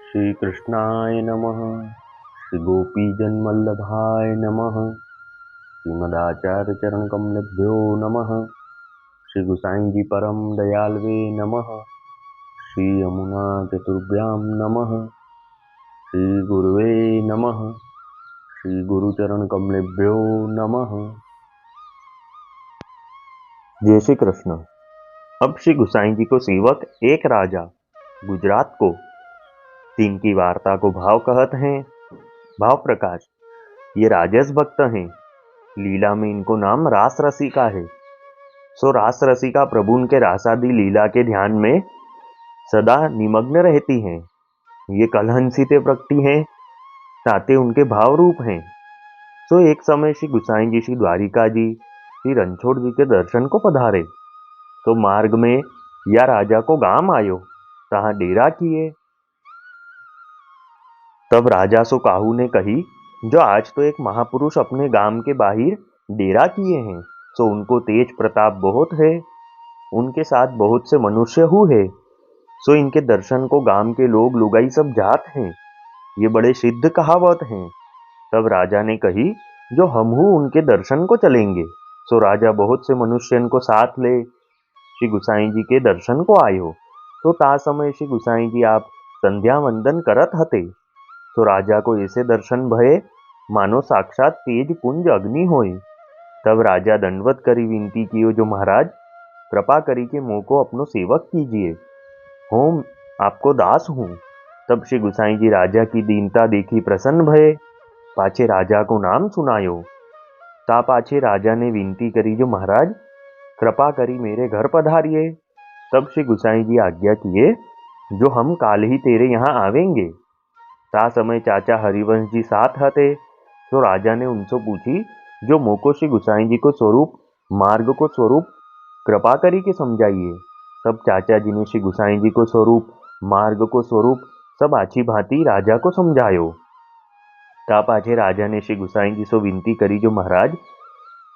श्री कृष्णाय नमः। श्री गोपीजनवल्लभाय नमः। श्रीमदाचार्य चरण कमलेभ्यो नमः। श्री गुसाई जी परम दयालवे नमः। श्री यमुना चतुर्भ्यां नमः। श्री गुरुवे नमः। श्री गुरुचरण कमलेभ्यो नमः। जय श्री कृष्ण। अब श्री गुसाई जी को सेवक एक राजा गुजरात को तीन की वार्ता को भाव कहत हैं। भाव प्रकाश। ये राजस भक्त हैं। लीला में इनको नाम रास रसिका है। सो रास रसिका प्रभु उनके रासादी लीला के ध्यान में सदा निमग्न रहती हैं। ये कलहंसिते प्रकटी हैं, ताते उनके भाव रूप हैं। सो एक समय श्री गुसाई जी श्री द्वारिका जी श्री रणछोड़ जी के दर्शन को पधारे। तो मार्ग में या राजा को गाम आयो, तहां डेरा किए। तब राजा सो काहू ने कही, जो आज तो एक महापुरुष अपने गांव के बाहर डेरा किए हैं, सो उनको तेज प्रताप बहुत है, उनके साथ बहुत से मनुष्य हुए, सो इनके दर्शन को गांव के लोग लुगाई सब जात हैं, ये बड़े सिद्ध कहावत हैं। तब राजा ने कही, जो हम हूँ उनके दर्शन को चलेंगे। सो राजा बहुत से मनुष्यन को साथ ले श्री गुसाई जी के दर्शन को आयो। तो ता समय श्री गुसाई जी आप संध्या वंदन करत हते। तो राजा को ऐसे दर्शन भये, मानो साक्षात तेज पुंज अग्नि होए। तब राजा दंडवत करी विनती कियो, जो महाराज कृपा करी के मोह को अपनो सेवक कीजिए, होम आपको दास हूँ। तब श्री गुसाई जी राजा की दीनता देखी प्रसन्न भये, पाछे राजा को नाम सुनायो। ता पाछे राजा ने विनती करी, जो महाराज कृपा करी मेरे घर पधारिए। तब श्री गुसाई जी आज्ञा किए, जो हम काल ही तेरे यहाँ आवेंगे। ता समय चाचा हरिवंश जी साथ हते। तो राजा ने उनसे पूछी, जो मोको श्री गुसाई जी को स्वरूप मार्ग को स्वरूप कृपा करी के समझाइए। तब चाचा जी ने श्री गुसाई जी को स्वरूप मार्ग को स्वरूप सब आछी भांति राजा को समझायो। ता पाछे राजा ने श्री गुसाई जी से विनती करी, जो महाराज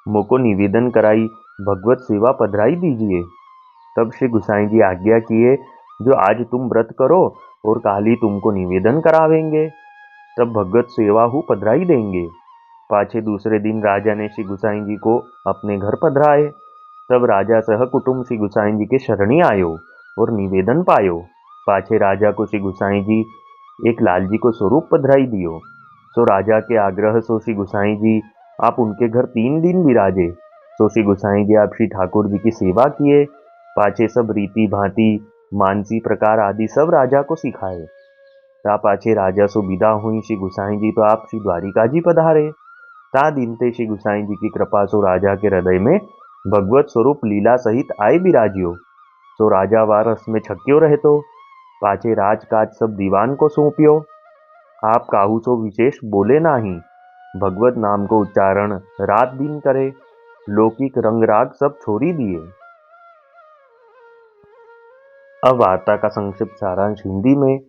मोको निवेदन कराई भगवत सेवा पधराई दीजिए। तब श्री गुसाई जी आज्ञा किए, जो आज तुम व्रत करो और काल ही तुमको निवेदन करावेंगे, तब भगवत सेवा हु पधराई देंगे। पाछे दूसरे दिन राजा ने श्री गुसाई जी को अपने घर पधराए। तब राजा सह कुटुंब श्री गुसाई जी के शरणी आयो और निवेदन पायो। पाछे राजा को श्री गुसाई जी एक लाल जी को स्वरूप पधराई दियो। सो राजा के आग्रह सो श्री गुसाई जी आप उनके घर 3 दिन विराजे। सो श्री गुसाई जी आप श्री ठाकुर जी की सेवा किए। पाछे सब रीति भांति मानसी प्रकार आदि सब राजा को सिखाए। ता पाछे राजा सो विदा हुई श्री गुसाई जी, तो आप श्री द्वारिका जी पधारे। ता दिन ते श्री गुसाई जी की कृपा सो राजा के हृदय में भगवत स्वरूप लीला सहित आए विराजियो। सो राजा वारस में छक्यो रहतो। पाछे राजकाज सब दीवान को सौंपियो। आप काहू सो विशेष बोले नाही, भगवत नाम को उच्चारण रात दिन करे, लौकिक रंग राग सब छोड़ी दिए। अब वार्ता का संक्षिप्त सारांश हिंदी में।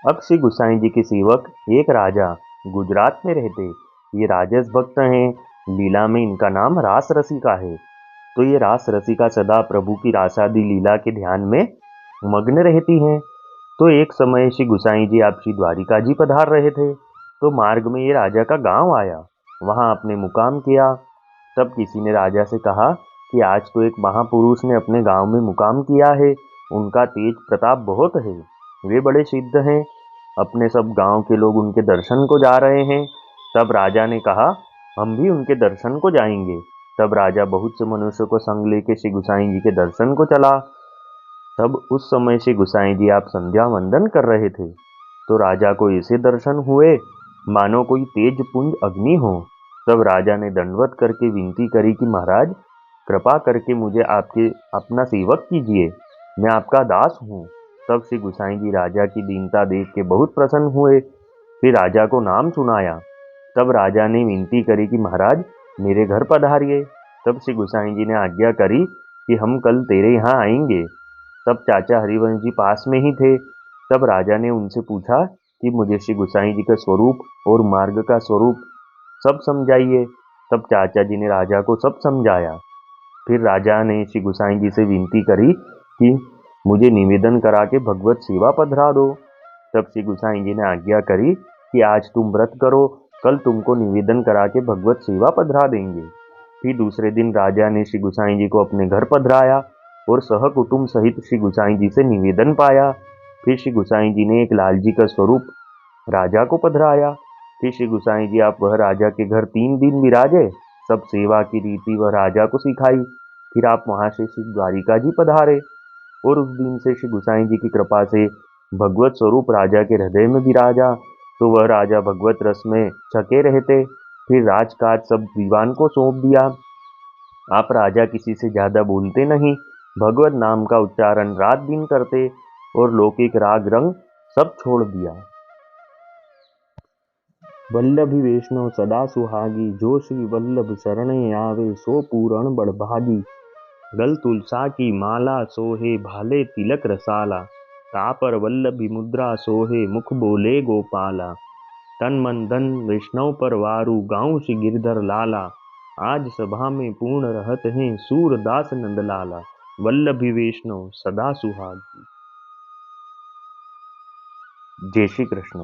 अब श्री गुसाई जी के सेवक एक राजा गुजरात में रहते। ये राजस भक्त हैं। लीला में इनका नाम रास रसिका है। तो ये रास रसिका सदा प्रभु की रासादी लीला के ध्यान में मग्न रहती हैं। तो एक समय श्री गुसाई जी आप श्री द्वारिका जी पधार रहे थे। तो मार्ग में ये राजा का गांव आया, वहां आपने मुकाम किया। तब किसी ने राजा से कहा कि आज तो एक महापुरुष ने अपने गांव में मुकाम किया है, उनका तेज प्रताप बहुत है, वे बड़े सिद्ध हैं, अपने सब गांव के लोग उनके दर्शन को जा रहे हैं। तब राजा ने कहा, हम भी उनके दर्शन को जाएंगे। तब राजा बहुत से मनुष्यों को संग लेके श्री गुसाई जी के दर्शन को चला। तब उस समय श्री गुसाई जी आप संध्या वंदन कर रहे थे। तो राजा को ऐसे दर्शन हुए मानो कोई तेज पुंज अग्नि हो। तब राजा ने दंडवत करके विनती करी कि महाराज कृपा करके मुझे आपके अपना सेवक कीजिए, मैं आपका दास हूँ। तब श्री गुसाई जी राजा की दीनता देख के बहुत प्रसन्न हुए। फिर राजा को नाम सुनाया। तब राजा ने विनती करी कि महाराज मेरे घर पधारिए। तब श्री गुसाई जी ने आज्ञा करी कि हम कल तेरे यहाँ आएंगे। तब चाचा हरिवंश जी पास में ही थे। तब राजा ने उनसे पूछा कि मुझे श्री गुसाई जी का स्वरूप और मार्ग का स्वरूप सब समझाइए। तब चाचा जी ने राजा को सब समझाया। फिर राजा ने श्री गुसाई जी से विनती करी कि मुझे निवेदन करा के भगवत सेवा पधरा दो। तब श्री गुसाई जी ने आज्ञा करी कि आज तुम व्रत करो, कल तुमको निवेदन करा के भगवत सेवा पधरा देंगे। फिर दूसरे दिन राजा ने श्री गुसाई जी को अपने घर पधराया और सह कुटुंब सहित श्री गुसाई जी से निवेदन पाया। फिर श्री गुसाई जी ने एक लाल जी का स्वरूप राजा को पधराया। फिर श्री गुसाई जी आप वह राजा के घर 3 दिन विराजे, सब सेवा की रीति वह राजा को सिखाई। फिर आप वहां से श्री द्वारिका जी पधारे और उस दिन से श्री गुसाई जी की कृपा से भगवत स्वरूप राजा के हृदय में विराजा, तो वह राजा भगवत रस में छके रहते। फिर राजकाज सब दीवान को सौंप दिया। आप राजा किसी से ज्यादा बोलते नहीं, भगवत नाम का उच्चारण रात दिन करते और लौकिक राग रंग सब छोड़ दिया। वल्लभी वैष्णव सदा सुहागी, जो श्री वल्लभ शरणे आवे सो पूरण बड़भागी। गल तुलसा की माला सोहे भाले तिलक रसाला, तापर वल्लभी मुद्रा सोहे मुख बोले गोपाला। तन मन धन वैष्णव पर वारू गाँव श्री गिरधर लाला, आज सभा में पूर्ण रहत हैं सूरदास नंदलाला। वल्लभी वैष्णव सदा सुहागी। जय श्री कृष्ण।